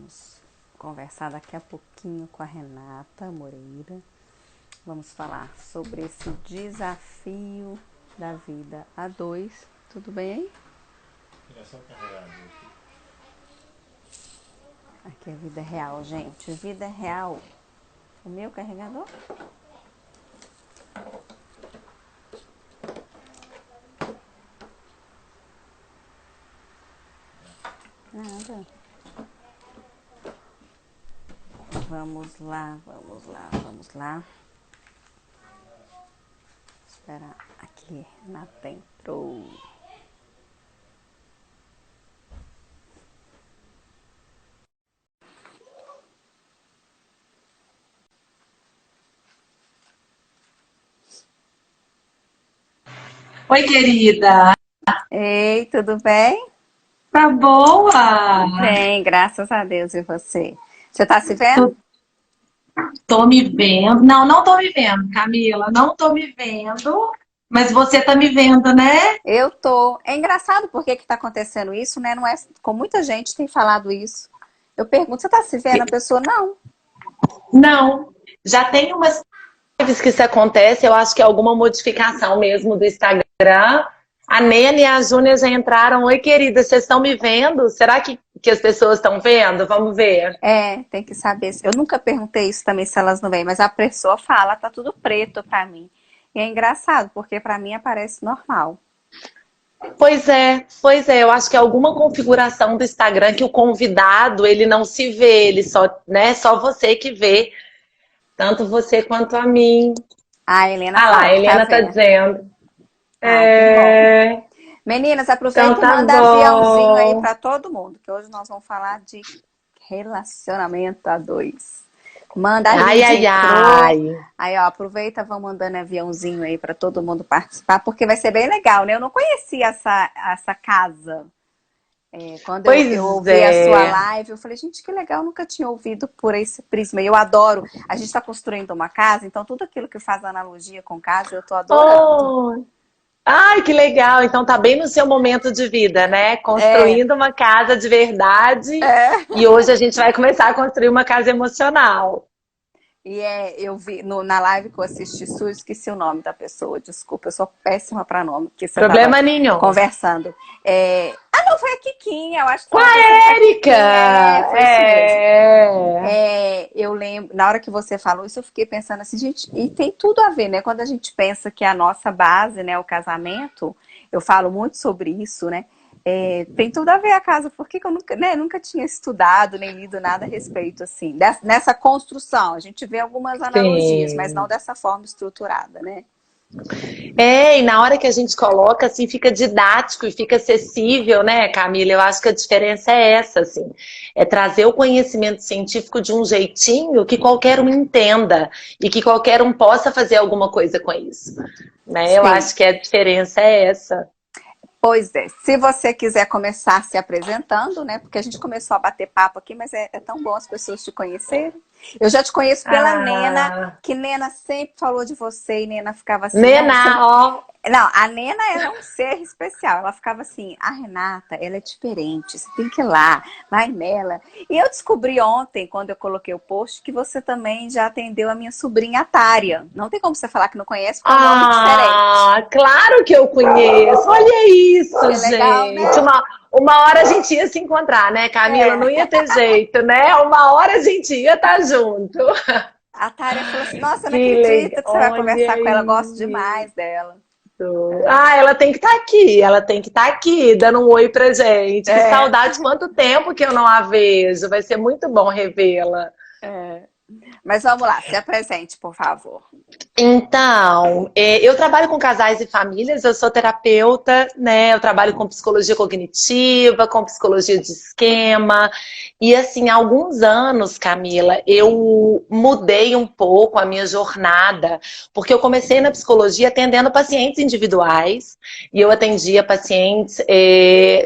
Vamos conversar daqui a pouquinho com a Renata Moreira. Vamos falar sobre esse desafio da vida a dois. Tudo bem aí? Aqui é vida real, gente. Vida real. O meu carregador? Nada. Vamos lá, vamos lá, vamos lá. Espera, aqui, Renata entrou. Oi, querida. Ei, tudo bem? Tá boa? Bem, graças a Deus. E você? Você tá se vendo? Tô, tô me vendo. Não, não tô me vendo, Camila. Não tô me vendo. Mas você tá me vendo, né? Eu tô. É engraçado por que tá acontecendo isso, né? Não é, com muita gente tem falado isso. Eu pergunto, você tá se vendo? A pessoa, não. Não. Já tem umas lives que isso acontece. Eu acho que é alguma modificação mesmo do Instagram. A Nene e a Júnia já entraram. Oi, querida, vocês estão me vendo? Será que as pessoas estão vendo? Vamos ver. É, tem que saber. Eu nunca perguntei isso também se elas não vêm, mas a pessoa fala, tá tudo preto pra mim. E é engraçado, porque pra mim aparece normal. Pois é, eu acho que é alguma configuração do Instagram que o convidado, ele não se vê, ele só, né, só você que vê, tanto você quanto a mim. A Helena Ah lá, falou a que tá Helena tá vendo. dizendo. Ai, que bom. É, Meninas, então aproveita e tá manda aviãozinho aí bom. pra todo mundo, que hoje nós vamos falar de relacionamento a dois. Manda, a Ai, Lídia ai, entrou. ai. Aí, ó, aproveita, vão mandando aviãozinho aí pra todo mundo participar, porque vai ser bem legal, né? Eu não conhecia essa casa. Quando eu Pois ouvi a sua é. live, eu falei, gente, que legal, eu nunca tinha ouvido por esse prisma. E eu adoro. A gente está construindo uma casa, então tudo aquilo que faz analogia com casa, eu tô adorando. Oh, ai, que legal. Então tá bem no seu momento de vida, né? É, Construindo uma casa de verdade. E hoje a gente vai começar a construir uma casa emocional. eu vi na live que eu assisti sua, eu esqueci o nome da pessoa, desculpa, eu sou péssima para nome, porque você estava Problema nenhum. conversando. Não, foi a Kikinha, eu acho que você Com estava a torcendo pra Érica! Kikinha, foi isso mesmo. É. Eu lembro, na hora que você falou isso, eu fiquei pensando assim, gente, e tem tudo a ver, né? Quando a gente pensa que a nossa base, né, o casamento, eu falo muito sobre isso, né? Tem tudo a ver a casa, porque eu nunca, né, nunca tinha estudado nem lido nada a respeito, assim, nessa construção. A gente vê algumas analogias, mas não Sim. dessa forma estruturada, né? É, e na hora que a gente coloca, assim, fica didático e fica acessível, né, Camila? Eu acho que a diferença é essa, assim. É trazer o conhecimento científico de um jeitinho que qualquer um entenda e que qualquer um possa fazer alguma coisa com isso, né? Eu Sim. acho que a diferença é essa. Pois é, se você quiser começar se apresentando, né? Porque a gente começou a bater papo aqui, mas é tão bom as pessoas te conhecerem. Eu já te conheço pela Nena, Ah, que Nena sempre falou de você e Nena ficava assim, não, Nena, você ó. não, a Nena era um ser especial. Ela ficava assim, a Renata, ela é diferente, você tem que ir lá, vai nela. E eu descobri ontem, quando eu coloquei o post, que você também já atendeu a minha sobrinha Tária. Não tem como você falar que não conhece, porque é um nome diferente. Ah, claro que eu conheço. Olha isso, Que legal, gente. né? Uma hora a gente ia se encontrar, né, Camila? É. Não ia ter jeito, né? Uma hora a gente ia estar junto. A Tária falou assim, nossa, eu não Que legal. acredito que você vai conversar Olha com ela, eu gosto isso. demais dela. Ah, ela tem que estar aqui. Ela tem que estar aqui, dando um oi pra gente. Que É, saudade, quanto tempo que eu não a vejo. Vai ser muito bom revê-la. é. Mas vamos lá, se apresente, por favor. Então, eu trabalho com casais e famílias, eu sou terapeuta, né? Eu trabalho com psicologia cognitiva, com psicologia de esquema. E assim, há alguns anos, Camila, eu mudei um pouco a minha jornada, porque eu comecei na psicologia atendendo pacientes individuais, e eu atendia pacientes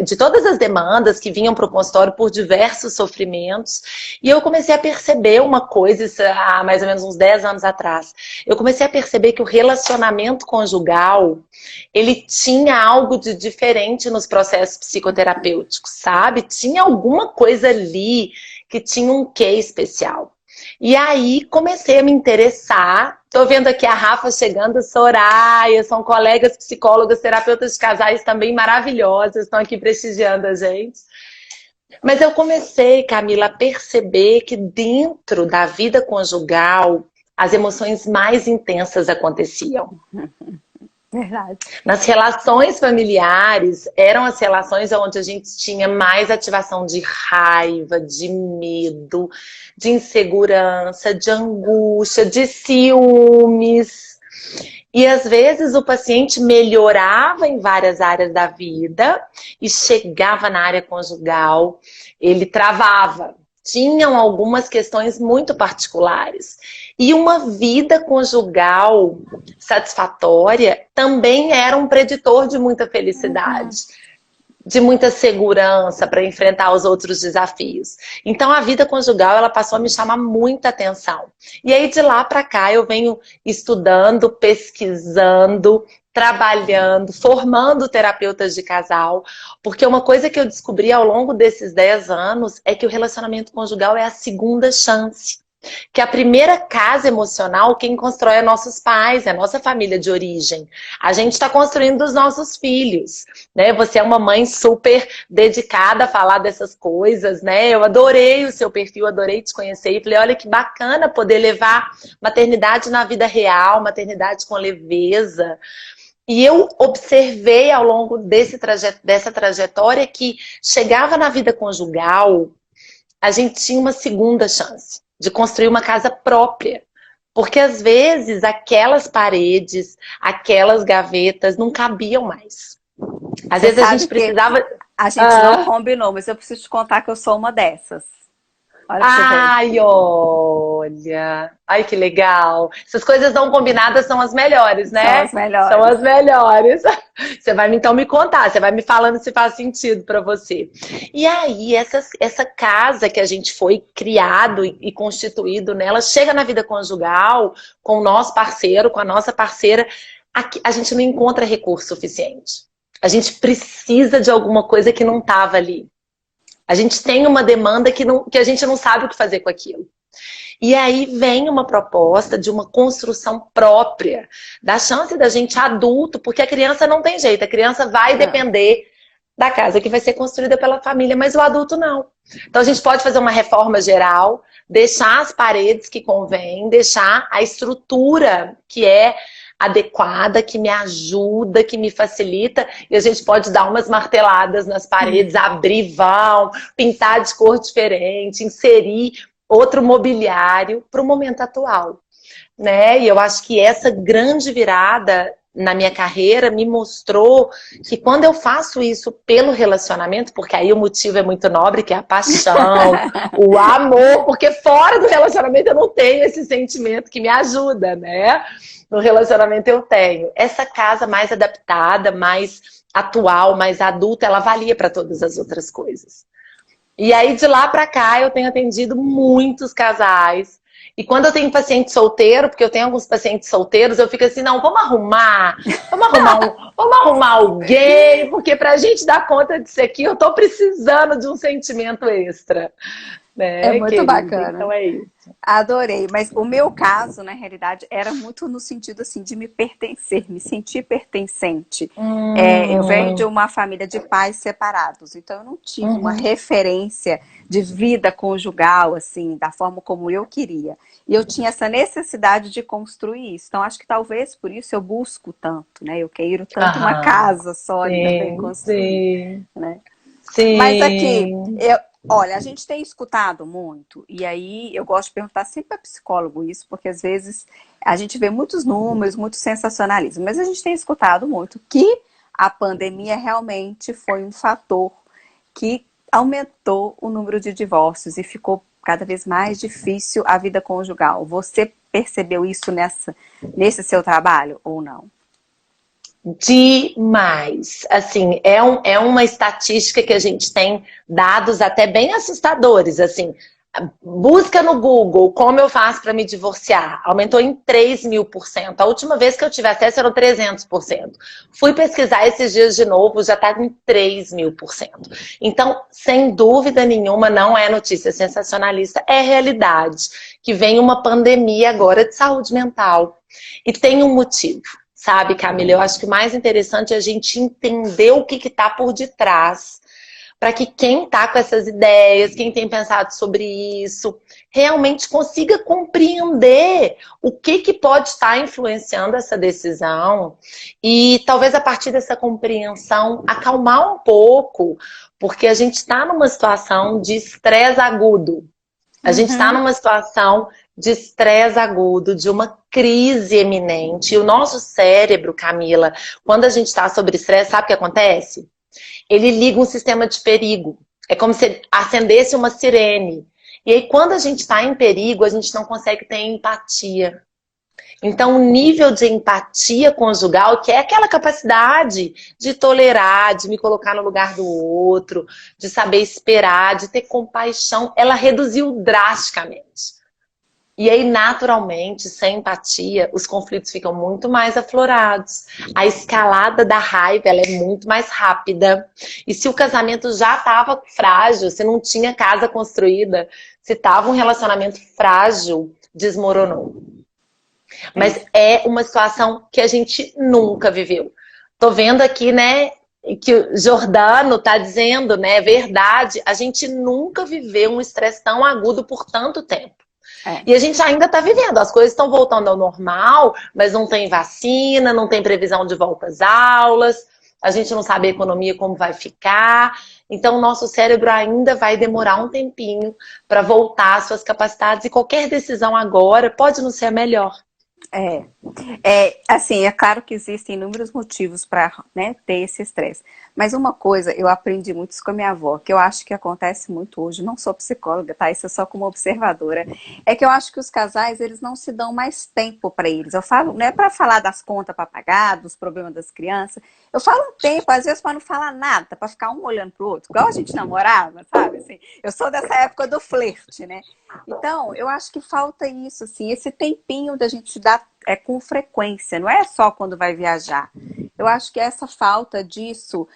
de todas as demandas que vinham para o consultório por diversos sofrimentos. E eu comecei a perceber uma coisa, há mais ou menos uns 10 anos atrás, eu comecei a perceber que o relacionamento conjugal, ele tinha algo de diferente nos processos psicoterapêuticos, sabe? Tinha alguma coisa ali que tinha um quê especial. E aí comecei a me interessar. Tô vendo aqui a Rafa chegando, Soraya, são colegas psicólogas, terapeutas de casais também maravilhosas, estão aqui prestigiando a gente. Mas eu comecei, Camila, a perceber que dentro da vida conjugal, as emoções mais intensas aconteciam. Verdade. Nas relações familiares, eram as relações onde a gente tinha mais ativação de raiva, de medo, de insegurança, de angústia, de ciúmes. E às vezes o paciente melhorava em várias áreas da vida e chegava na área conjugal, ele travava. Tinham algumas questões muito particulares. E uma vida conjugal satisfatória também era um preditor de muita felicidade, de muita segurança para enfrentar os outros desafios. Então a vida conjugal, ela passou a me chamar muita atenção. E aí de lá para cá eu venho estudando, pesquisando, trabalhando, formando terapeutas de casal, porque uma coisa que eu descobri ao longo desses 10 anos é que o relacionamento conjugal é a segunda chance. Que a primeira casa emocional, quem constrói é nossos pais, é a nossa família de origem. A gente está construindo os nossos filhos, né? Você é uma mãe super dedicada a falar dessas coisas, né? Eu adorei o seu perfil, adorei te conhecer e falei, olha que bacana poder levar maternidade na vida real, maternidade com leveza. E eu observei ao longo dessa trajetória que chegava na vida conjugal, a gente tinha uma segunda chance de construir uma casa própria. Porque às vezes aquelas paredes, aquelas gavetas não cabiam mais. Às vezes a gente precisava... A gente não combinou, mas eu preciso te contar que eu sou uma dessas. Olha que Ai, olha! Ai, que legal! Essas coisas não combinadas são as melhores, né? São as melhores. São as melhores. Você vai então me contar, você vai me falando se faz sentido para você. E aí, essa casa que a gente foi criado e constituído nela, chega na vida conjugal, com o nosso parceiro, com a nossa parceira, a gente não encontra recurso suficiente. A gente precisa de alguma coisa que não estava ali. A gente tem uma demanda que a gente não sabe o que fazer com aquilo. E aí vem uma proposta de uma construção própria, da chance da gente adulto, porque a criança não tem jeito, a criança vai depender da casa que vai ser construída pela família, mas o adulto não. Então a gente pode fazer uma reforma geral, deixar as paredes que convém, deixar a estrutura que é adequada, que me ajuda, que me facilita, e a gente pode dar umas marteladas nas paredes, abrir vão, pintar de cor diferente, inserir outro mobiliário para o momento atual, né? E eu acho que essa grande virada na minha carreira me mostrou que quando eu faço isso pelo relacionamento, porque aí o motivo é muito nobre, que é a paixão, o amor, porque fora do relacionamento eu não tenho esse sentimento que me ajuda, né? No relacionamento eu tenho. Essa casa mais adaptada, mais atual, mais adulta, ela valia para todas as outras coisas. E aí de lá para cá eu tenho atendido muitos casais. E quando eu tenho paciente solteiro, porque eu tenho alguns pacientes solteiros, eu fico assim, não, vamos arrumar alguém, porque pra gente dar conta disso aqui, eu tô precisando de um sentimento extra. Né, é muito bacana. Então é isso. Adorei, mas o meu caso, na realidade, era muito no sentido assim de me pertencer, me sentir pertencente. Eu venho de uma família de pais separados, então eu não tive uma referência de vida conjugal, assim, da forma como eu queria. E eu tinha essa necessidade de construir isso. Então, acho que talvez por isso eu busco tanto, né? Eu quero tanto uma casa sólida para construir. Né? Sim. Mas aqui, olha, a gente tem escutado muito, e aí eu gosto de perguntar sempre para psicólogo isso, porque às vezes a gente vê muitos números, muito sensacionalismo, mas a gente tem escutado muito que a pandemia realmente foi um fator que aumentou o número de divórcios e ficou cada vez mais difícil a vida conjugal. Você percebeu isso nesse seu trabalho ou não? Demais. Assim, é uma estatística que a gente tem dados até bem assustadores, assim. Busca no Google como eu faço para me divorciar. Aumentou em 3.000%. A última vez que eu tive acesso era 300%. Fui pesquisar esses dias de novo, já está em 3.000%. Então, sem dúvida nenhuma, não é notícia sensacionalista, é realidade. Que vem uma pandemia agora de saúde mental. E tem um motivo, sabe, Camila? Eu acho que o mais interessante é a gente entender o que está por detrás, para que quem está com essas ideias, quem tem pensado sobre isso, realmente consiga compreender o que pode estar influenciando essa decisão e talvez a partir dessa compreensão acalmar um pouco, porque a gente está numa situação de estresse agudo. A gente está numa situação de estresse agudo, de uma crise eminente. E o nosso cérebro, Camila, quando a gente está sob estresse, sabe o que acontece? Ele liga um sistema de perigo. É como se acendesse uma sirene. E aí, quando a gente está em perigo, a gente não consegue ter empatia. Então, o nível de empatia conjugal, que é aquela capacidade de tolerar, de me colocar no lugar do outro, de saber esperar, de ter compaixão, ela reduziu drasticamente. E aí, naturalmente, sem empatia, os conflitos ficam muito mais aflorados. A escalada da raiva, ela é muito mais rápida. E se o casamento já estava frágil, se não tinha casa construída, se estava um relacionamento frágil, desmoronou. Mas é uma situação que a gente nunca viveu. Tô vendo aqui, né, que o Jordano tá dizendo, né, é verdade, a gente nunca viveu um estresse tão agudo por tanto tempo. E a gente ainda está vivendo, as coisas estão voltando ao normal, mas não tem vacina, não tem previsão de volta às aulas, a gente não sabe a economia como vai ficar, então o nosso cérebro ainda vai demorar um tempinho para voltar às suas capacidades e qualquer decisão agora pode não ser a melhor. Assim, é claro que existem inúmeros motivos para, né, ter esse estresse. Mas uma coisa, eu aprendi muito isso com a minha avó, que eu acho que acontece muito hoje, não sou psicóloga, tá? Isso é só como observadora. É que eu acho que os casais, eles não se dão mais tempo para eles. Eu falo, não é para falar das contas para pagar, dos problemas das crianças. Eu falo um tempo, às vezes, para não falar nada, para ficar um olhando pro outro, igual a gente namorava, sabe? Assim, eu sou dessa época do flerte, né? Então, eu acho que falta isso, assim, esse tempinho da gente se dar com frequência, não é só quando vai viajar. Eu acho que essa falta disso,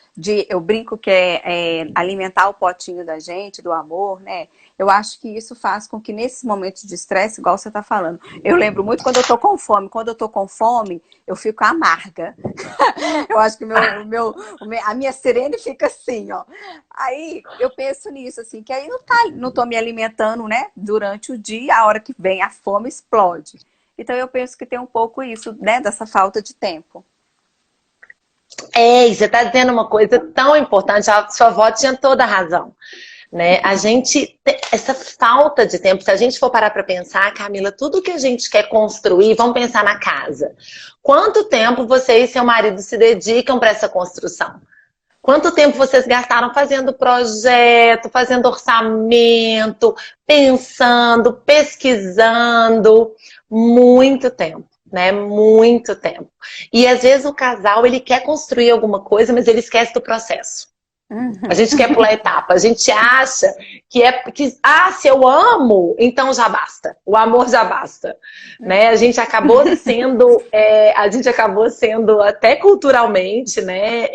eu brinco que é alimentar o potinho da gente, do amor, né? Eu acho que isso faz com que nesses momentos de estresse, igual você tá falando, eu lembro muito quando eu tô com fome. Quando eu tô com fome, eu fico amarga. Eu acho que a minha sirene fica assim, ó. Aí eu penso nisso, assim, que aí não tô me alimentando, né? Durante o dia, a hora que vem a fome explode. Então eu penso que tem um pouco isso, né? Dessa falta de tempo. E você está dizendo uma coisa tão importante, a sua avó tinha toda a razão, né? A gente tem essa falta de tempo, se a gente for parar para pensar, Camila, tudo que a gente quer construir, vamos pensar na casa. Quanto tempo você e seu marido se dedicam para essa construção? Quanto tempo vocês gastaram fazendo projeto, fazendo orçamento, pensando, pesquisando? Muito tempo. Né? Muito tempo. E às vezes o casal, ele quer construir alguma coisa, mas ele esquece do processo. A gente quer pular etapa. A gente acha se eu amo, então já basta. O amor já basta. Né? A gente acabou sendo até culturalmente, né,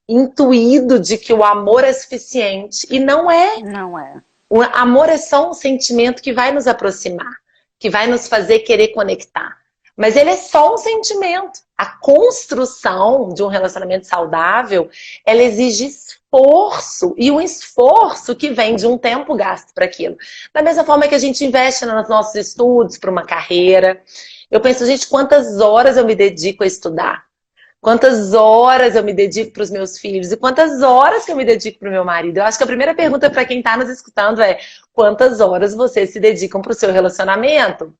intuído de que o amor é suficiente. E não é. Não é. O amor é só um sentimento que vai nos aproximar, que vai nos fazer querer conectar. Mas ele é só um sentimento. A construção de um relacionamento saudável, ela exige esforço. E um esforço que vem de um tempo gasto para aquilo. Da mesma forma que a gente investe nos nossos estudos, para uma carreira. Eu penso, gente, quantas horas eu me dedico a estudar? Quantas horas eu me dedico para os meus filhos? E quantas horas que eu me dedico para o meu marido? Eu acho que a primeira pergunta para quem está nos escutando é: quantas horas vocês se dedicam para o seu relacionamento?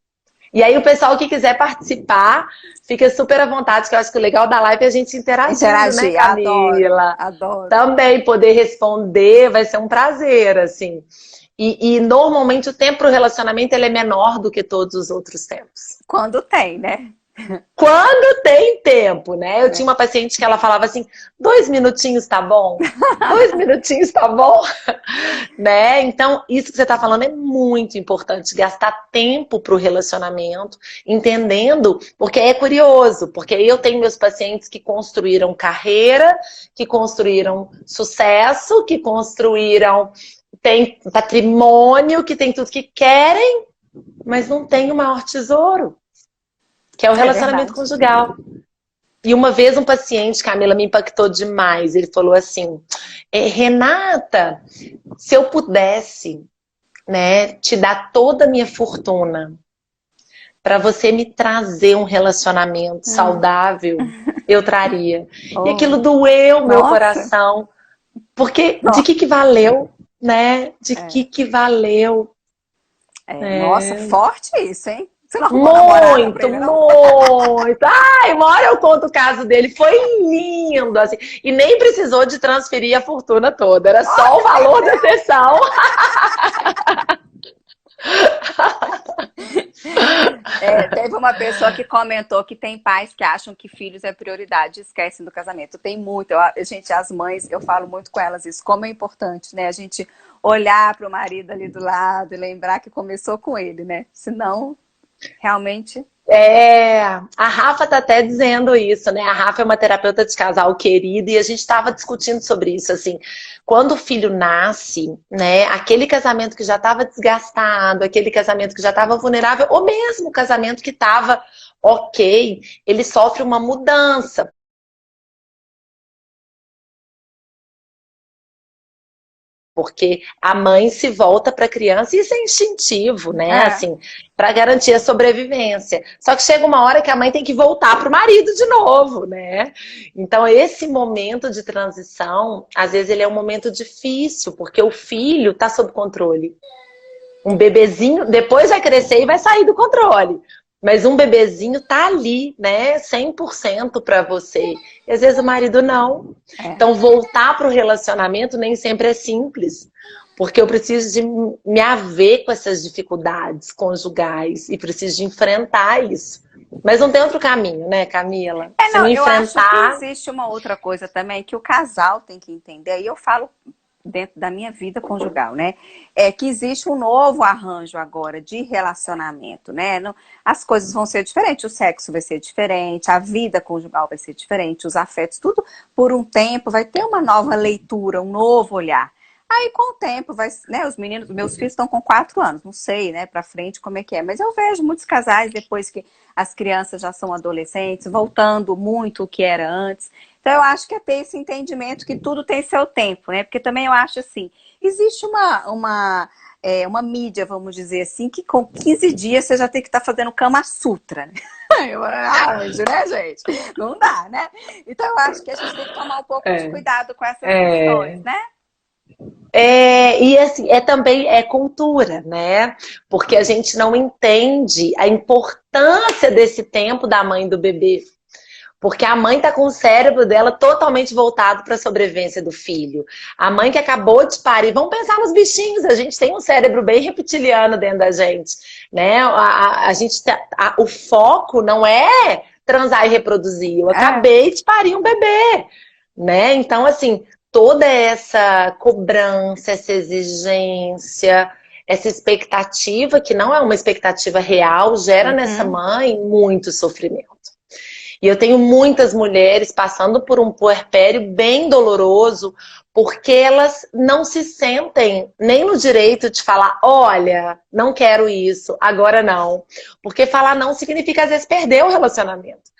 E aí o pessoal que quiser participar, fica super à vontade, que eu acho que o legal da live é a gente interagir, né, Camila? Adoro. Também poder responder, vai ser um prazer, assim. E normalmente o tempo para o relacionamento ele é menor do que todos os outros tempos. Quando tem, né? Quando tem tempo, né? Eu tinha uma paciente que ela falava assim, 2 minutinhos tá bom? 2 minutinhos tá bom? Né? Então, isso que você tá falando é muito importante, gastar tempo pro relacionamento, entendendo, porque é curioso, porque eu tenho meus pacientes que construíram carreira, que construíram sucesso, que construíram, tem patrimônio, que tem tudo que querem, mas não tem o maior tesouro, que é o É relacionamento verdade. conjugal. E uma vez um paciente, Camila, me impactou demais. Ele falou assim, Renata, se eu pudesse, né, te dar toda a minha fortuna para você me trazer um relacionamento saudável, eu traria. E aquilo Oh, doeu meu nossa, coração, porque de nossa. que valeu, né? De que valeu? Nossa, É... forte isso, hein? Você não arrumou namorada pra Muito, ele, não? muito. Ai, uma hora eu conto o caso dele. Foi lindo, assim. E nem precisou de transferir a fortuna toda. Era só o valor da sessão. Teve uma pessoa que comentou que tem pais que acham que filhos é prioridade e esquecem do casamento. Tem muito. Gente, as mães, eu falo muito com elas isso, como é importante, né? A gente olhar para o marido ali do lado e lembrar que começou com ele, né? Senão, realmente. A Rafa tá até dizendo isso, né? A Rafa é uma terapeuta de casal querida e a gente estava discutindo sobre isso, assim, quando o filho nasce, né? Aquele casamento que já estava desgastado, aquele casamento que já estava vulnerável, ou mesmo o casamento que estava ok, ele sofre uma mudança. Porque a mãe se volta para a criança e isso é instintivo, né? É, Assim, para garantir a sobrevivência. Só que chega uma hora que a mãe tem que voltar para o marido de novo, né? Então, esse momento de transição, às vezes ele é um momento difícil, porque o filho está sob controle. Um bebezinho, depois vai crescer e vai sair do controle. Mas um bebezinho tá ali, né, 100% para você. E às vezes o marido não. é. Então voltar para o relacionamento nem sempre é simples. Porque eu preciso de me haver com essas dificuldades conjugais e preciso de enfrentar isso. Mas não tem outro caminho, né, Camila? Se Não, não eu acho que enfrentar, existe uma outra coisa também que o casal tem que entender, e eu falo dentro da minha vida conjugal, né? É que existe um novo arranjo agora de relacionamento, né? As coisas vão ser diferentes, o sexo vai ser diferente, a vida conjugal vai ser diferente, os afetos, tudo por um tempo vai ter uma nova leitura, um novo olhar. Aí, com o tempo, vai, né? Os meninos, meus filhos estão com 4 anos, não sei, né, pra frente como é que é, mas eu vejo muitos casais depois que as crianças já são adolescentes, voltando muito o que era antes. Então, eu acho que é ter esse entendimento que tudo tem seu tempo, né? Porque também eu acho assim, existe uma mídia, vamos dizer assim, que com 15 dias você já tem que estar fazendo Kama Sutra, né? Arranjo, né, gente? Não dá, né? Então, eu acho que a gente tem que tomar um pouco de é, cuidado com essas questões, é, né? E assim, também cultura, né? Porque a gente não entende a importância desse tempo da mãe e do bebê. Porque a mãe tá com o cérebro dela totalmente voltado para a sobrevivência do filho. A mãe que acabou de parir, vamos pensar nos bichinhos, a gente tem um cérebro bem reptiliano dentro da gente, né? A gente o foco não é transar e reproduzir. Eu É, acabei de parir um bebê, né? Então, assim, toda essa cobrança, essa exigência, essa expectativa, que não é uma expectativa real, gera nessa uhum, mãe muito sofrimento. E eu tenho muitas mulheres passando por um puerpério bem doloroso, porque elas não se sentem nem no direito de falar, olha, não quero isso, agora não. Porque falar não significa, às vezes, perder o relacionamento.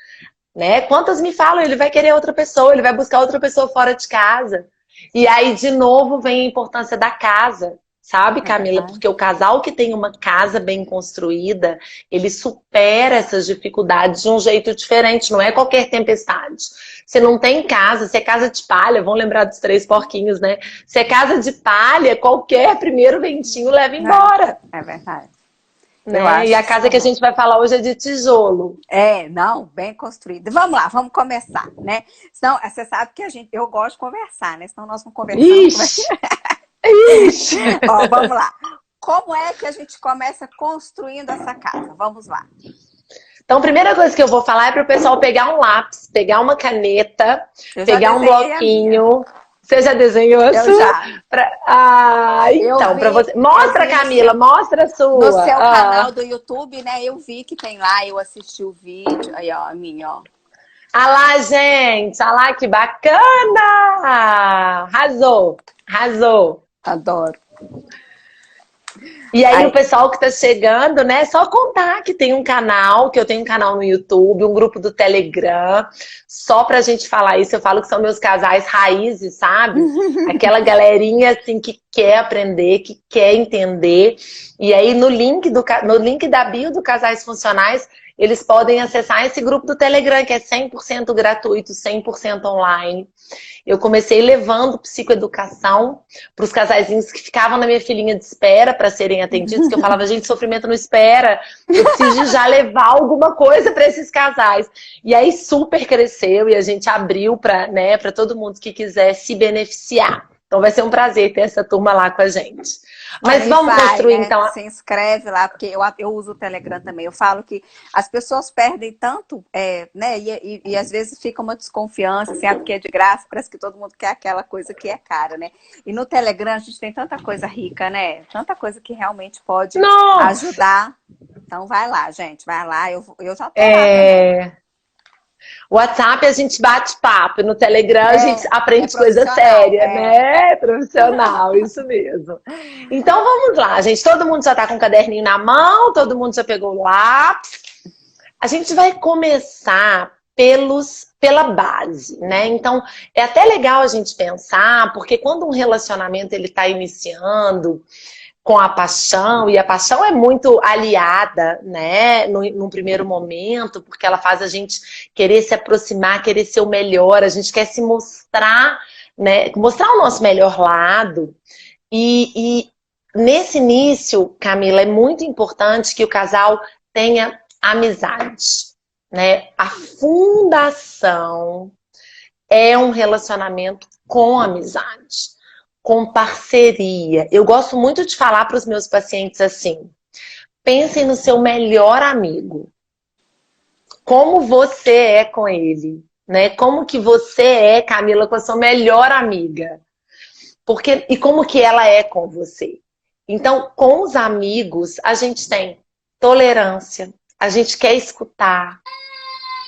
Né? Quantas me falam, ele vai querer outra pessoa, ele vai buscar outra pessoa fora de casa. E aí, de novo, vem a importância da casa. Sabe, é Camila? verdade. Porque o casal que tem uma casa bem construída, ele supera essas dificuldades de um jeito diferente, não é qualquer tempestade. Se não tem casa, se é casa de palha, vão lembrar dos 3 porquinhos, né? Se é casa de palha, qualquer primeiro ventinho leva embora, É verdade. Eu né? E acho a isso casa que a também. gente vai falar hoje é de tijolo. Não, bem construído. Vamos lá, vamos começar, né? Senão, você sabe que eu gosto de conversar, né? Senão nós não conversamos, como é que... Ixi! Ixi! Ó, vamos lá. Como é que a gente começa construindo essa casa? Vamos lá. Então, a primeira coisa que eu vou falar é para o pessoal pegar um lápis, pegar uma caneta, Eu já pegar um desenhei a minha. bloquinho. Você já desenhou a Eu sua? já. Eu Então, para vi, você. eu Mostra, vi Camila, mostra a no sua. seu canal do YouTube, né? Eu vi que tem lá, eu assisti o vídeo. Aí, ó, a minha, ó. Ah lá, gente! Ah lá, que bacana! Arrasou! Arrasou! Adoro. E aí, o Aí, pessoal que tá chegando, né? Só contar que tem um canal, que eu tenho um canal no YouTube, um grupo do Telegram, só pra gente falar isso. Eu falo que são meus casais raízes, sabe? Aquela galerinha, assim, que quer aprender, que quer entender. E aí, no link da bio do Casais Funcionais, eles podem acessar esse grupo do Telegram, que é 100% gratuito, 100% online. Eu comecei levando psicoeducação para os casaizinhos que ficavam na minha filinha de espera para serem atendidos, que eu falava, gente, sofrimento não espera, eu preciso de já levar alguma coisa para esses casais. E aí super cresceu e a gente abriu para, né, para todo mundo que quiser se beneficiar. Então vai ser um prazer ter essa turma lá com a gente. Mas aí vamos vai, construir né? então. Se inscreve lá, porque eu uso o Telegram também. Eu falo que as pessoas perdem tanto, né? E às vezes fica uma desconfiança, assim, porque é de graça, parece que todo mundo quer aquela coisa que é cara, né? E no Telegram a gente tem tanta coisa rica, né? Tanta coisa que realmente pode Nossa! ajudar. Então vai lá, gente, vai lá. Eu já tô lá também. É... WhatsApp a gente bate papo, no Telegram a gente É aprende coisa profissional. séria, né? Profissional, isso mesmo. Então vamos lá, gente. Todo mundo já tá com o caderninho na mão, todo mundo já pegou o lápis. A gente vai começar pela base, né? Então é até legal a gente pensar, porque quando um relacionamento ele tá iniciando, com a paixão, e a paixão é muito aliada, né, num primeiro momento, porque ela faz a gente querer se aproximar, querer ser o melhor, a gente quer se mostrar, né, mostrar o nosso melhor lado. E nesse início, Camila, é muito importante que o casal tenha amizade, né? A fundação é um relacionamento com amizade, com parceria. Eu gosto muito de falar para os meus pacientes assim: pensem no seu melhor amigo. Como você é com ele, né? Como que você é, Camila, com a sua melhor amiga? E como que ela é com você? Então, com os amigos, a gente tem tolerância, a gente quer escutar,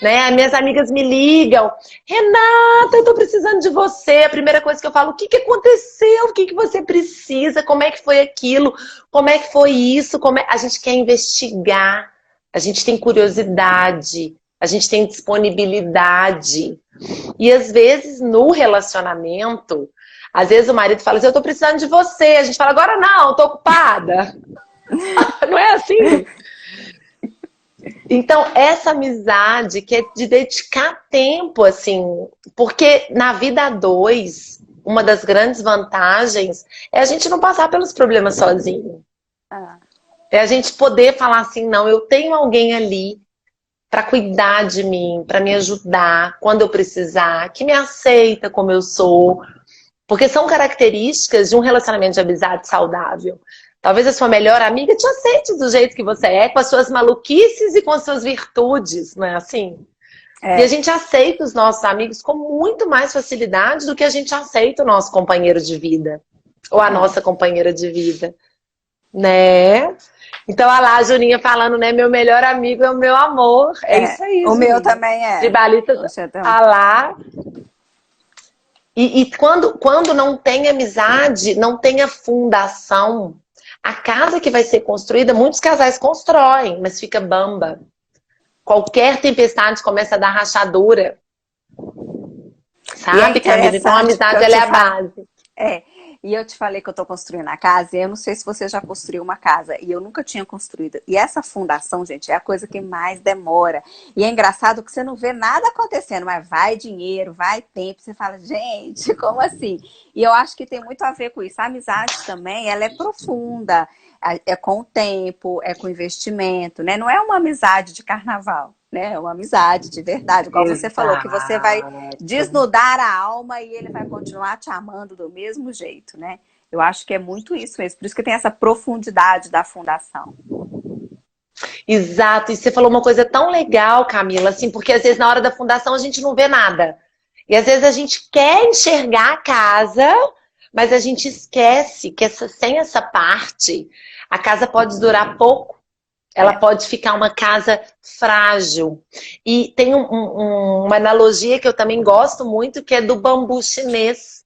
né? Minhas amigas me ligam: Renata, eu tô precisando de você. A primeira coisa que eu falo: o que que aconteceu? O que que você precisa? Como é que foi aquilo? Como é que foi isso? A gente quer investigar, a gente tem curiosidade, a gente tem disponibilidade. E às vezes no relacionamento, às vezes o marido fala assim: eu tô precisando de você. A gente fala: agora não, tô ocupada. Não é assim? Então, essa amizade que é de dedicar tempo, assim, porque na vida a dois, uma das grandes vantagens é a gente não passar pelos problemas sozinho. Ah, É a gente poder falar assim: não, eu tenho alguém ali para cuidar de mim, para me ajudar quando eu precisar, que me aceita como eu sou. Porque são características de um relacionamento de amizade saudável. Talvez a sua melhor amiga te aceite do jeito que você é, com as suas maluquices e com as suas virtudes, não é assim? E a é. gente aceita os nossos amigos com muito mais facilidade do que a gente aceita o nosso companheiro de vida. Ou a Ah, nossa companheira de vida, né? Então, olha lá, a Juninha falando, né? Meu melhor amigo é o meu amor. É isso aí, O meu Juninha. também é. Tribalista, Poxa, então. ah lá. E quando não tem amizade, não tem a fundação, a casa que vai ser construída, muitos casais constroem, mas fica bamba. Qualquer tempestade começa a dar rachadura, E é sabe, Camila? Então a interessante porque amizade eu ela é te a falo. base. É, e eu te falei que eu tô construindo a casa, e eu não sei se você já construiu uma casa, e eu nunca tinha construído. E essa fundação, gente, é a coisa que mais demora. E é engraçado que você não vê nada acontecendo, mas vai dinheiro, vai tempo, você fala, gente, como assim? E eu acho que tem muito a ver com isso. A amizade também, ela é profunda, é com o tempo, é com investimento, né? Não é uma amizade de carnaval. Né? É uma amizade de verdade, igual você falou, que você vai Exato. desnudar a alma e ele vai continuar te amando do mesmo jeito, né? Eu acho que é muito isso mesmo. Por isso que tem essa profundidade da fundação. Exato, e você falou uma coisa tão legal, Camila, assim, porque às vezes na hora da fundação a gente não vê nada. E às vezes a gente quer enxergar a casa, mas a gente esquece que sem essa parte, a casa pode durar pouco. Ela pode ficar uma casa frágil. E tem uma analogia que eu também gosto muito, que é do bambu chinês.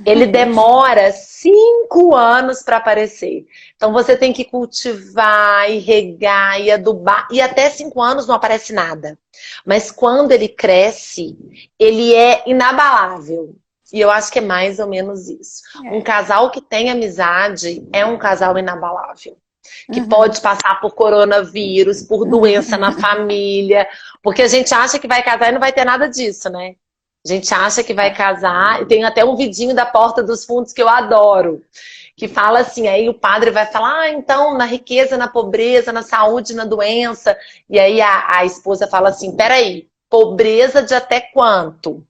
Ele demora 5 anos para aparecer. Então você tem que cultivar e regar e adubar. E até 5 anos não aparece nada. Mas quando ele cresce, ele é inabalável. E eu acho que é mais ou menos isso. Um casal que tem amizade é um casal inabalável. Que pode passar por coronavírus, por doença na família. Porque a gente acha que vai casar e não vai ter nada disso, né? A gente acha que vai casar, e tem até um vidinho da Porta dos Fundos que eu adoro, que fala assim, aí o padre vai falar, então, na riqueza, na pobreza, na saúde, na doença, e aí a esposa fala assim, peraí, pobreza de até quanto?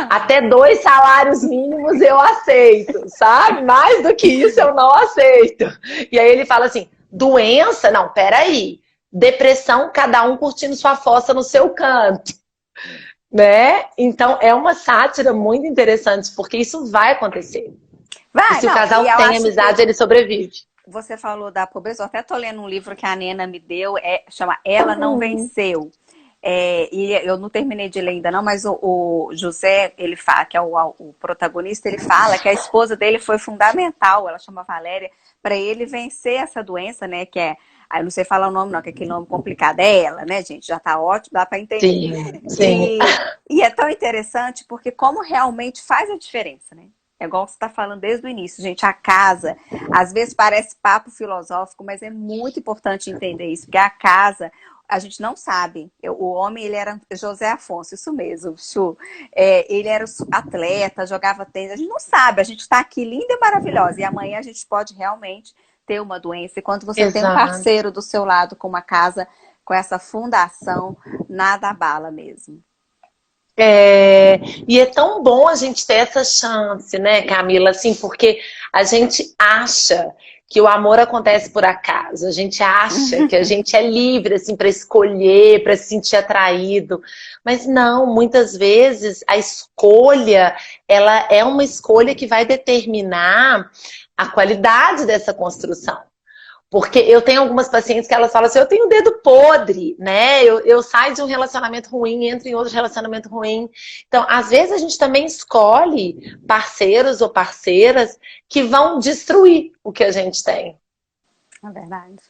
Até 2 salários mínimos eu aceito, sabe? Mais do que isso eu não aceito. E aí ele fala assim, doença? Não, peraí, depressão, cada um curtindo sua fossa no seu canto. Né? Então é uma sátira muito interessante, porque isso vai acontecer. Vai, e se o casal tem amizade, ele sobrevive. Você falou da pobreza, eu até tô lendo um livro que a Nena me deu, chama Ela Não Venceu. E eu não terminei de ler ainda não, mas o José, ele fala, que é o protagonista, ele fala que a esposa dele foi fundamental, ela chama Valéria, para ele vencer essa doença, né, que é, eu não sei falar o nome não, que é aquele nome complicado, é ela, né, gente, já tá ótimo, dá para entender. Sim, sim. E é tão interessante porque como realmente faz a diferença, né? É igual você está falando desde o início, gente, a casa, às vezes parece papo filosófico, mas é muito importante entender isso, porque a casa, a gente não sabe. O homem, ele era José Afonso, isso mesmo, Chu. Ele era atleta, jogava tênis, a gente não sabe, a gente está aqui linda e maravilhosa, e amanhã a gente pode realmente ter uma doença, e quando você tem um parceiro do seu lado com uma casa, com essa fundação, nada abala mesmo. E é tão bom a gente ter essa chance, né, Camila? Assim, porque a gente acha que o amor acontece por acaso, a gente acha que a gente é livre assim, para escolher, para se sentir atraído. Mas não, muitas vezes a escolha, ela é uma escolha que vai determinar a qualidade dessa construção. Porque eu tenho algumas pacientes que elas falam assim, eu tenho o dedo podre, né? Eu saio de um relacionamento ruim, entro em outro relacionamento ruim. Então, às vezes a gente também escolhe parceiros ou parceiras que vão destruir o que a gente tem. É verdade.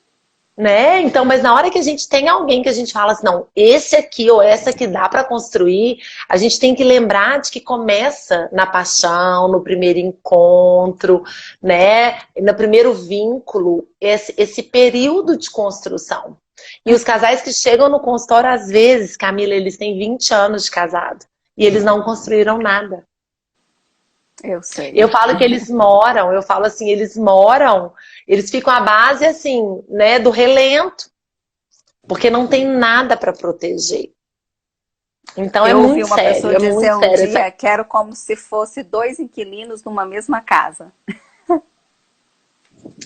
Né? Então, mas na hora que a gente tem alguém que a gente fala assim, não, esse aqui ou essa que dá para construir, a gente tem que lembrar de que começa na paixão, no primeiro encontro, né? No primeiro vínculo, esse período de construção. E os casais que chegam no consultório, às vezes, Camila, eles têm 20 anos de casado e eles não construíram nada. Eu sei. Eu falo que eles moram, eu falo assim, eles ficam à base, assim, né, do relento, porque não tem nada para proteger. Então é muito sério, é muito sério. Dia, quero como se fosse 2 inquilinos numa mesma casa.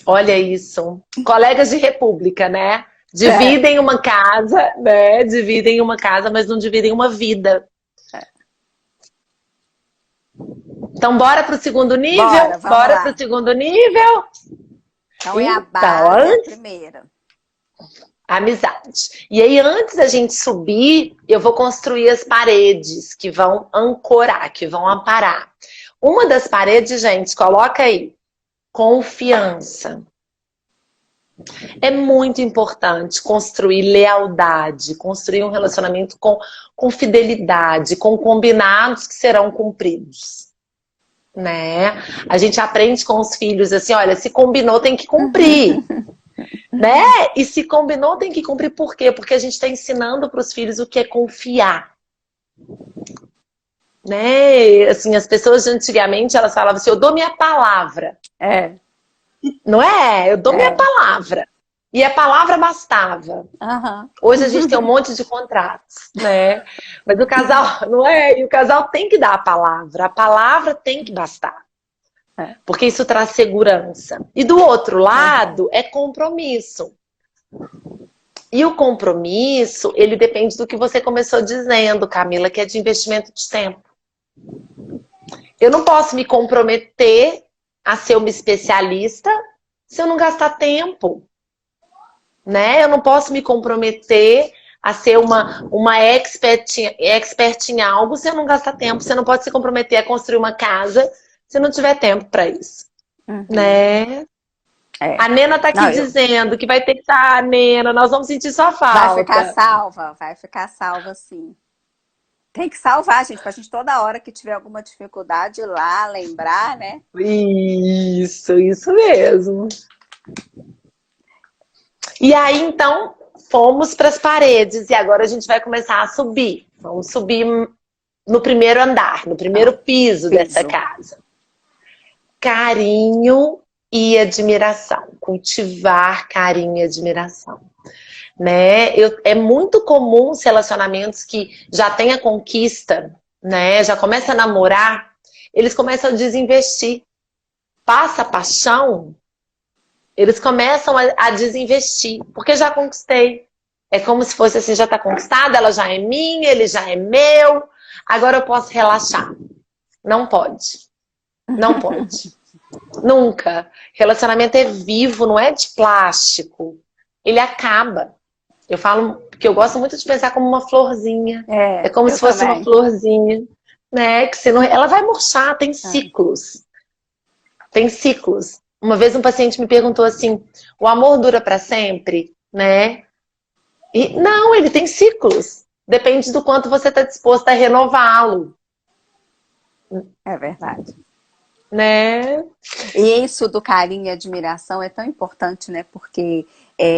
Olha isso. Colegas de república, né? Dividem uma casa, né? Dividem uma casa, mas não dividem uma vida. Então, bora pro segundo nível? Bora pro segundo nível? Então, é a base, a primeira. Amizade. E aí, antes da gente subir, eu vou construir as paredes que vão ancorar, que vão amparar. Uma das paredes, gente, coloca aí. Confiança. É muito importante construir lealdade, construir um relacionamento com fidelidade, com combinados que serão cumpridos. Né? A gente aprende com os filhos assim, olha, se combinou tem que cumprir. Né? E se combinou tem que cumprir por quê? Porque a gente está ensinando para os filhos o que é confiar. Né? Assim, as pessoas de antigamente, elas falavam assim, eu dou minha palavra. Não é? Eu dou minha palavra. E a palavra bastava. Hoje a gente tem um monte de contratos, né? Mas o casal, não é? E o casal tem que dar a palavra tem que bastar. Porque isso traz segurança. E do outro lado é compromisso. E o compromisso, ele depende do que você começou dizendo, Camila, que é de investimento de tempo. Eu não posso me comprometer a ser uma especialista se eu não gastar tempo, né? Eu não posso me comprometer a ser uma expert em algo se eu não gastar tempo. Você não pode se comprometer a construir uma casa se não tiver tempo para isso, né? A Nena tá aqui dizendo que vai ter que estar, Nena, nós vamos sentir sua falta. Vai ficar salva sim. Tem que salvar, gente, pra gente toda hora que tiver alguma dificuldade ir lá, lembrar, né? Isso mesmo. E aí, então, fomos para as paredes e agora a gente vai começar a subir. Vamos subir no primeiro andar, no primeiro piso dessa casa. Carinho e admiração. Cultivar carinho e admiração. Né? É muito comum os relacionamentos que já tem a conquista, né? Já começa a namorar, eles começam a desinvestir. Passa a paixão, eles começam a desinvestir, porque já conquistei. É como se fosse assim, já está conquistada, ela já é minha, ele já é meu, agora eu posso relaxar. Não pode. Não pode. Nunca. Relacionamento é vivo, não é de plástico. Ele acaba. Eu falo que eu gosto muito de pensar como uma florzinha. É como se fosse uma florzinha, né? Que senão ela vai murchar, tem ciclos. Tem ciclos. Uma vez um paciente me perguntou assim: o amor dura para sempre, né? E não, ele tem ciclos. Depende do quanto você está disposto a renová-lo. É verdade. Né? E isso do carinho e admiração é tão importante, né? Porque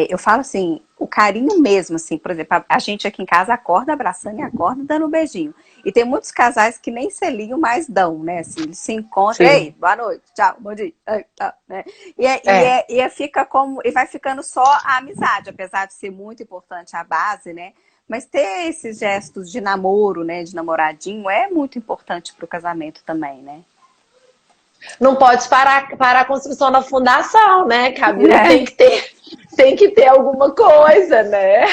eu falo assim, o carinho mesmo, assim, por exemplo, a gente aqui em casa acorda abraçando e acorda dando um beijinho. E tem muitos casais que nem selinho mais dão, né? Assim, eles se encontram, ei, boa noite, tchau, bom dia, tá, né? E vai ficando só a amizade, apesar de ser muito importante a base, né? Mas ter esses gestos de namoro, né? De namoradinho é muito importante para o casamento também, né? Não pode parar a construção da fundação, né, Camila? Tem que ter alguma coisa, né?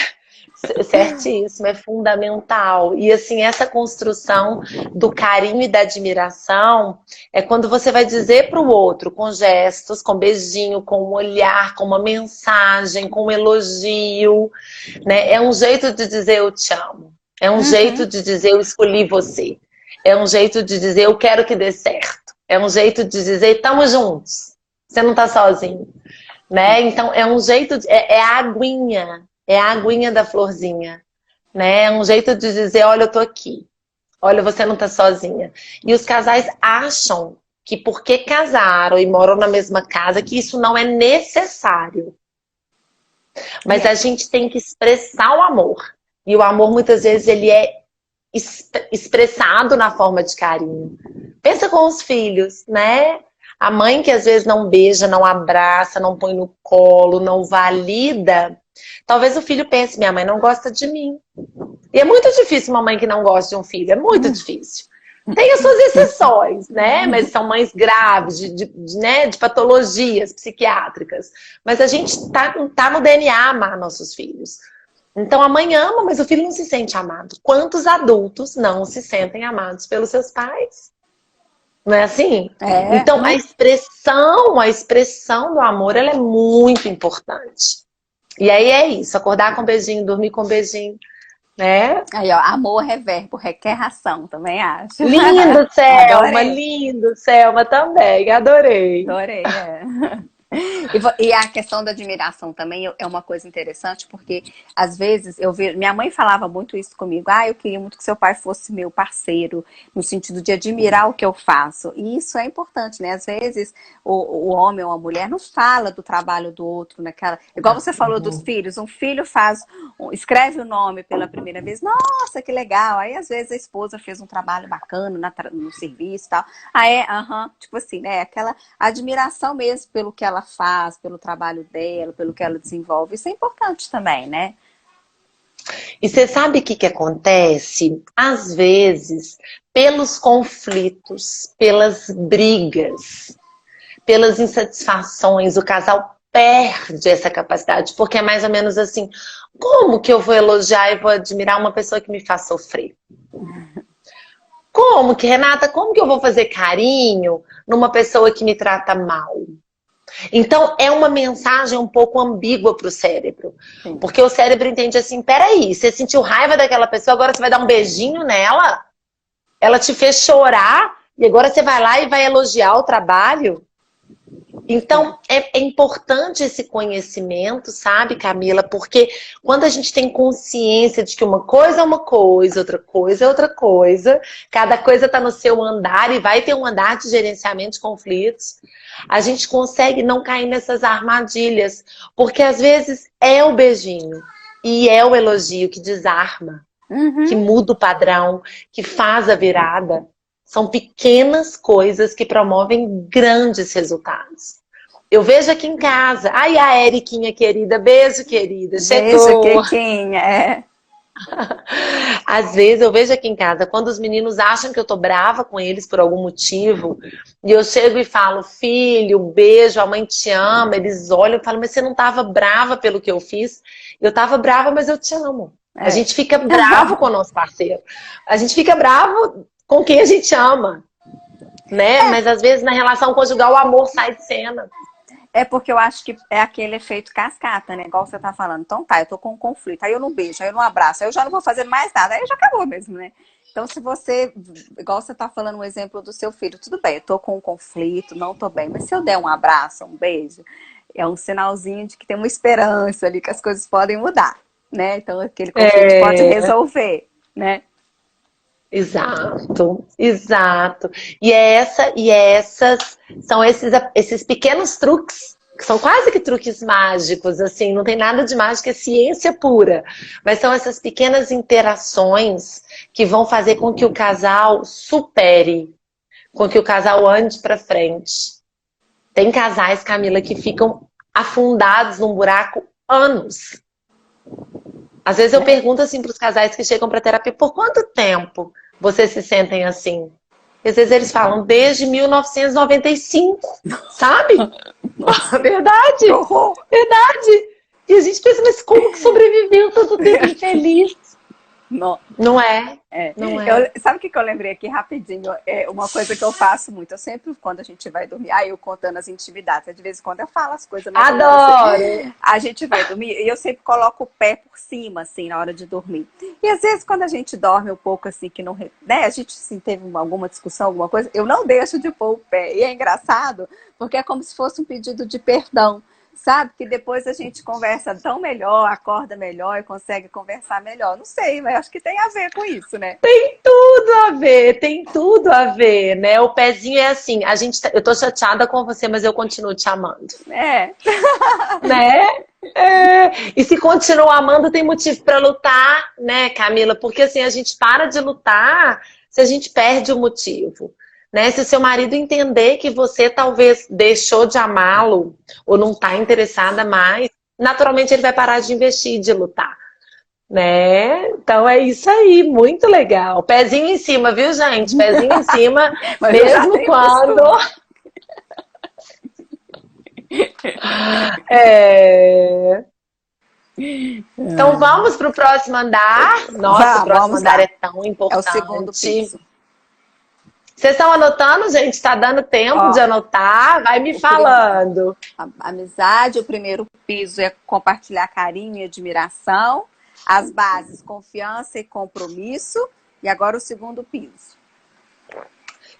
Certíssimo, é fundamental. E assim, essa construção do carinho e da admiração é quando você vai dizer para o outro, com gestos, com beijinho, com um olhar, com uma mensagem, com um elogio, né? É um jeito de dizer eu te amo. É um jeito de dizer eu escolhi você. É um jeito de dizer eu quero que dê certo. É um jeito de dizer estamos juntos. Você não tá sozinho, né? Então é um jeito é a aguinha. É a aguinha da florzinha, né? É um jeito de dizer, olha, eu tô aqui. Olha, você não tá sozinha. E os casais acham que porque casaram e moram na mesma casa, que isso não é necessário. Mas a gente tem que expressar o amor. E o amor, muitas vezes, ele é expressado na forma de carinho. Pensa com os filhos, né? A mãe que às vezes não beija, não abraça, não põe no colo, não valida. Talvez o filho pense, minha mãe não gosta de mim. E é muito difícil uma mãe que não gosta de um filho, é muito difícil. Tem as suas exceções, né? Mas são mães graves, de patologias psiquiátricas. Mas a gente tá no DNA amar nossos filhos. Então a mãe ama, mas o filho não se sente amado. Quantos adultos não se sentem amados pelos seus pais? Não é assim? Então a expressão do amor, ela é muito importante. E aí é isso, acordar com beijinho, dormir com beijinho, né? Aí, ó, amor é verbo, requer ação, também acho. Lindo, Selma, lindo, Selma também, adorei. Adorei, E a questão da admiração também é uma coisa interessante, porque às vezes eu vejo. Minha mãe falava muito isso comigo. Eu queria muito que seu pai fosse meu parceiro, no sentido de admirar o que eu faço. E isso é importante, né? Às vezes o homem ou a mulher não fala do trabalho do outro naquela. Igual você falou dos filhos, um filho escreve o nome pela primeira vez. Nossa, que legal! Aí às vezes a esposa fez um trabalho bacana no serviço e tal. Tipo assim, né? Aquela admiração mesmo pelo que ela faz, pelo trabalho dela, pelo que ela desenvolve. Isso é importante também, né? E você sabe o que acontece? Às vezes, pelos conflitos, pelas brigas, pelas insatisfações, o casal perde essa capacidade, porque é mais ou menos assim, como que eu vou elogiar e vou admirar uma pessoa que me faz sofrer? Como que, Renata, como que eu vou fazer carinho numa pessoa que me trata mal? Então, é uma mensagem um pouco ambígua para o cérebro. Sim. Porque o cérebro entende assim, peraí, você sentiu raiva daquela pessoa, agora você vai dar um beijinho nela? Ela te fez chorar e agora você vai lá e vai elogiar o trabalho? Então, é importante esse conhecimento, sabe, Camila? Porque quando a gente tem consciência de que uma coisa é uma coisa, outra coisa é outra coisa, cada coisa está no seu andar e vai ter um andar de gerenciamento de conflitos, a gente consegue não cair nessas armadilhas. Porque às vezes é o beijinho e é o elogio que desarma, que muda o padrão, que faz a virada. São pequenas coisas que promovem grandes resultados. Eu vejo aqui em casa. Ai, a Eriquinha querida. Beijo, querida. Chegou. Beijo, Kequinha. É. Às vezes eu vejo aqui em casa, quando os meninos acham que eu tô brava com eles por algum motivo, e eu chego e falo, filho, beijo, a mãe te ama. Eles olham e falam, mas você não tava brava pelo que eu fiz? Eu tava brava, mas eu te amo. A gente fica bravo com o nosso parceiro. A gente fica bravo com quem a gente ama, né? Mas às vezes na relação conjugal o amor sai de cena. É porque eu acho que é aquele efeito cascata, né? Igual você tá falando. Então tá, eu tô com um conflito, aí eu não beijo, aí eu não abraço, aí eu já não vou fazer mais nada, aí já acabou mesmo, né? Então se você, igual você tá falando um exemplo do seu filho, tudo bem, eu tô com um conflito, não tô bem, mas se eu der um abraço, um beijo, é um sinalzinho de que tem uma esperança ali, que as coisas podem mudar, né? Então aquele conflito pode resolver, né? Exato, exato. E são esses pequenos truques, que são quase que truques mágicos, assim, não tem nada de mágico, é ciência pura. Mas são essas pequenas interações que vão fazer com que o casal supere, com que o casal ande para frente. Tem casais, Camila, que ficam afundados num buraco anos. Às vezes eu pergunto assim para os casais que chegam para terapia, por quanto tempo vocês se sentem assim? E às vezes eles falam, desde 1995, sabe? Verdade, verdade. E a gente pensa, mas como que sobreviveu tanto tempo infeliz? Não é? Não é. Sabe o que eu lembrei aqui rapidinho? É uma coisa que eu faço muito. Eu sempre, quando a gente vai dormir, eu contando as intimidades, de vez em quando eu falo as coisas. Adoro! Assim, a gente vai dormir e eu sempre coloco o pé por cima, assim, na hora de dormir. E às vezes, quando a gente dorme um pouco, assim, que não... né, a gente, assim, teve alguma discussão, alguma coisa, eu não deixo de pôr o pé. E é engraçado, porque é como se fosse um pedido de perdão. Sabe? Que depois a gente conversa tão melhor, acorda melhor e consegue conversar melhor. Não sei, mas acho que tem a ver com isso, né? Tem tudo a ver, né? O pezinho é assim, eu tô chateada com você, mas eu continuo te amando. Né? E se continua amando, tem motivo pra lutar, né, Camila? Porque assim, a gente para de lutar se a gente perde o motivo. Né? Se o seu marido entender que você talvez deixou de amá-lo ou não está interessada mais, naturalmente ele vai parar de investir e de lutar. Né? Então é isso aí, muito legal. Pezinho em cima, viu, gente? Pezinho em cima, mesmo quando... Então vamos para o próximo andar. Nossa, o próximo andar é tão importante. É o segundo piso. Vocês estão anotando, gente? Está dando tempo de anotar? Vai me falando. Amizade, o primeiro piso é compartilhar carinho e admiração. As bases, confiança e compromisso. E agora o segundo piso.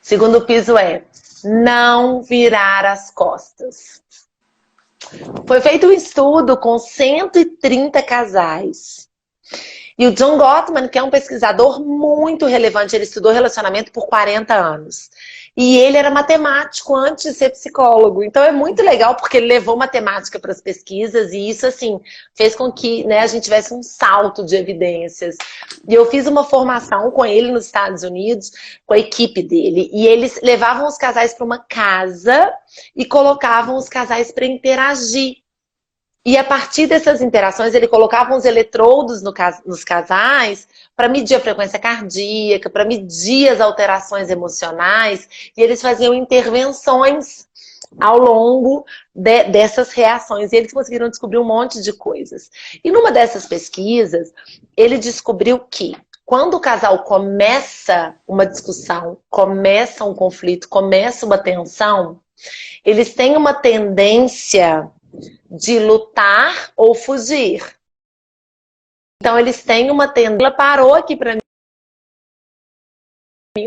Segundo piso é não virar as costas. Foi feito um estudo com 130 casais. E o John Gottman, que é um pesquisador muito relevante, ele estudou relacionamento por 40 anos. E ele era matemático antes de ser psicólogo. Então é muito legal porque ele levou matemática para as pesquisas e isso, assim, fez com que, né, a gente tivesse um salto de evidências. E eu fiz uma formação com ele nos Estados Unidos, com a equipe dele. E eles levavam os casais para uma casa e colocavam os casais para interagir. E a partir dessas interações, ele colocava uns eletrodos nos casais para medir a frequência cardíaca, para medir as alterações emocionais, e eles faziam intervenções ao longo dessas reações. E eles conseguiram descobrir um monte de coisas. E numa dessas pesquisas, ele descobriu que quando o casal começa uma discussão, começa um conflito, começa uma tensão, eles têm uma tendência de lutar ou fugir. Então, eles têm uma tendência... Ela parou aqui pra mim.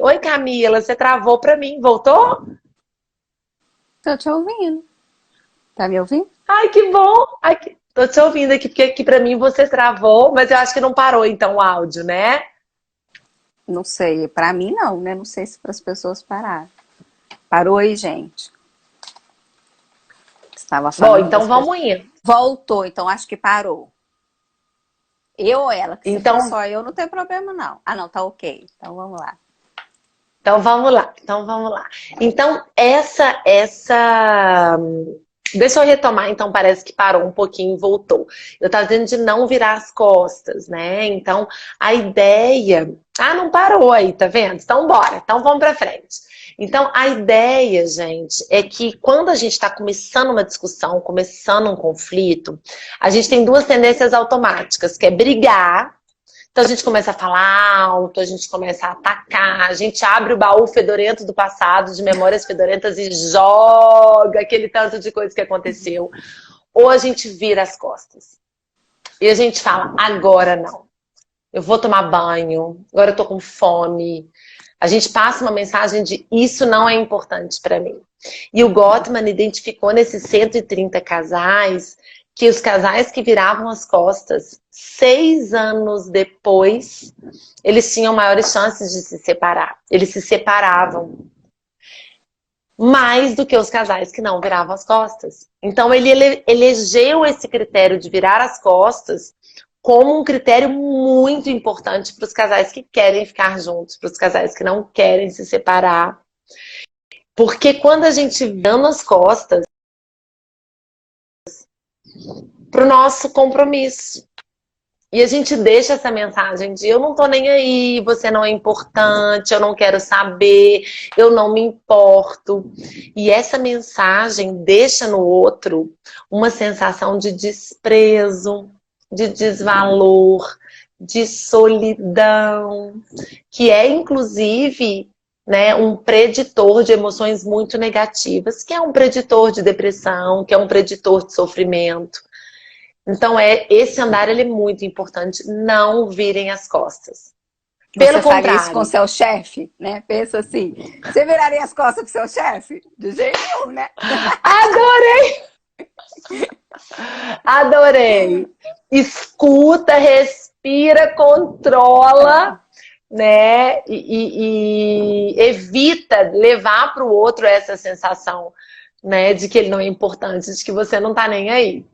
Oi, Camila, você travou pra mim. Voltou? Tô te ouvindo. Tá me ouvindo? Ai, que bom! Ai, tô te ouvindo aqui, porque aqui pra mim você travou, mas eu acho que não parou então o áudio, né? Não sei, pra mim não, né? Não sei se para as pessoas pararam. Parou aí, gente. Estava Bom, falando então das pessoas. vamos ir. Voltou, então acho que parou. Eu ou ela? Que se for Então, só eu, não tem problema não. Ah, não, tá ok. Então vamos lá. então vamos lá. Então vamos lá. Então, deixa eu retomar, então parece que parou um pouquinho e voltou. Eu estava dizendo de não virar as costas, né? Então, a ideia... Ah, não parou aí, tá vendo? Então, bora. Então, vamos pra frente. Então, a ideia, gente, é que quando a gente está começando uma discussão, começando um conflito, a gente tem duas tendências automáticas, que é brigar. Então a gente começa a falar alto, a gente começa a atacar, a gente abre o baú fedorento do passado, de memórias fedorentas e joga aquele tanto de coisa que aconteceu. Ou a gente vira as costas. E a gente fala, agora não. Eu vou tomar banho, agora eu tô com fome. A gente passa uma mensagem de isso não é importante para mim. E o Gottman identificou nesses 130 casais que os casais que viravam as costas 6 anos depois, eles tinham maiores chances de se separar. Eles se separavam mais do que os casais que não viravam as costas. Então ele elegeu esse critério de virar as costas como um critério muito importante para os casais que querem ficar juntos, para os casais que não querem se separar. Porque quando a gente vira as costas para o nosso compromisso, e a gente deixa essa mensagem de eu não tô nem aí, você não é importante, eu não quero saber, eu não me importo. E essa mensagem deixa no outro uma sensação de desprezo, de desvalor, de solidão, que é inclusive, né, um preditor de emoções muito negativas, que é um preditor de depressão, que é um preditor de sofrimento. Então, esse andar ele é muito importante. Não virem as costas. Pelo Você faria isso com contrário. seu chefe, né? Pensa assim, você viraria as costas pro seu chefe? De jeito nenhum, né? Adorei! Adorei! Escuta, respira, controla, né? E evita levar para o outro essa sensação, né? De que ele não é importante, de que você não tá nem aí.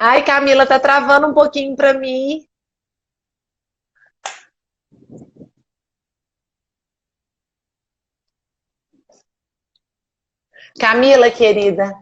Ai, Camila, tá travando um pouquinho para mim. Camila, querida.